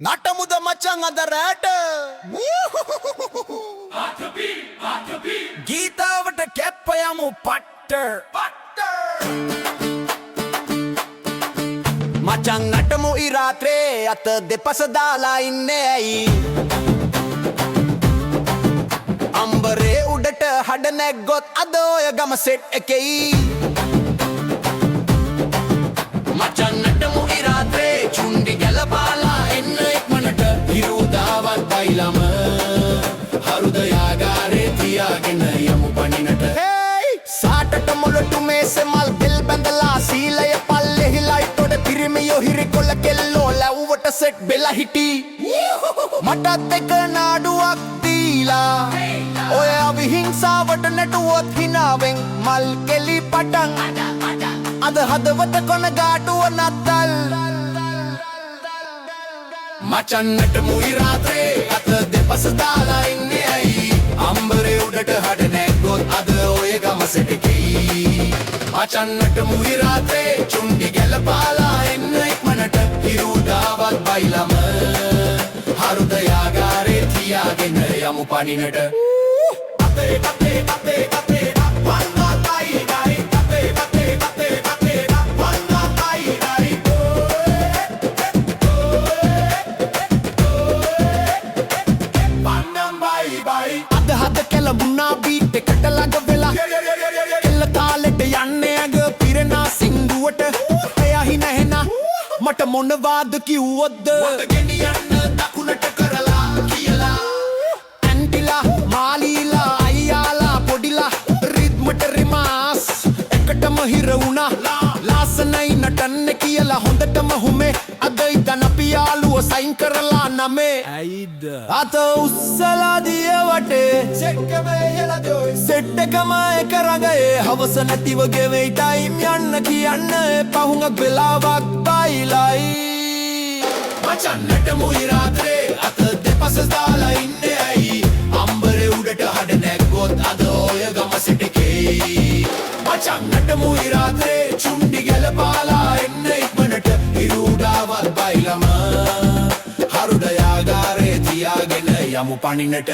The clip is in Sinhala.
නටමුද මචං අද රැට ගීතාවට කැප්ප යමු පට්ට මචං නටමු ඉරාත්‍රේ අත දෙපස දාලා ඉන්නේ ඇයි අම්බරේ උඩට හඩ නැග්ගොත් අද ඔය ගම සෙට් එකෙයි මචං නටමු ඉරාත්‍රේ චුන්ඩි ගැලපාලා එන්න ඉක්මනට හිරුදාවත් බයිලම හරුදයාගාරේ තියාගෙන යමු පනිනට හේයි සාටට මොළටු මේසෙ මල් තෙල් බැඳලා සීලය පල්ලෙහි ලයිට් උඩ පිරිමියෝ හිරිකොල්ල කෙල්ලෝ ලැව්වට සෙට් බෙලා හිටි මටත් එක නාඩුවක් දීලා ඔය අවිහිංසාවට නැටුවොත් හිනාවෙන් මල් කෙලි පටන් අද හදවත කොන ගාටුව නත්තල් මචන් නටමු ඉරාත්‍රේ අත දෙපස දාලා ඉන්නේ ඇයි අම්බරේ උඩට හඩ නැග්ගොත් අද ඔය ගම සෙට් එකෙයි මචන් නටමු ඉරාත්‍රේ චුන්ඩි ගැලපාලා එන්න ඉක්මනට හිරුදාවත් බයිලම හරුදයාගාරේ තියාගෙන යමු පනිනට අපේ අපේ අපේ අපේ වන්නා තයි නයි අපේ අපේ අපේ අපේ වන්නා තයි නයි වන්නම් බයි බයි අද හද කෙලමුණා බීට් එකට ළඟ වෙලා කෙල්ල තාලෙට යන්නේ ඇඟ පිරෙනා සිංදුවට එයා හිනහෙන මට මොනවාද කිව්වොත්ද වද ගෙනියන්න දකුණට කරලා කියලා ඇන්ටිලා මාලීලා අයියාලා පොඩිලා රිද්මට රිමාස් එකටම හිර වුණා ලාසනයි නටන්න කියලා හොඳටම හුමේ අද ඉතන අපි යාළුව සයින් කරලා නමේ ඇයිද අත උස්සලා දිය වටේ සෙට් එකම එක රඟේ හවස නැතිව ගෙවෙයි ටයිම් යන්න කියන්න පහුඟක් වෙලාවක් බයිලයි මචන් නටමු ඉරාත්‍රේ අත දෙපස දාලා ඉන්නේ ඇයි අම්බරේ උඩට හඩ නැග්ගොත් අද ඔය ගම සෙට් එකෙයි මචන් නටමු ඉරාත්‍රේ චුන්ඩි ගැලපාලා එන්න ඉක්මනට හිරුදාවත් බයිලම හරුදයාගාරේ තියාගෙන යමු පනිනට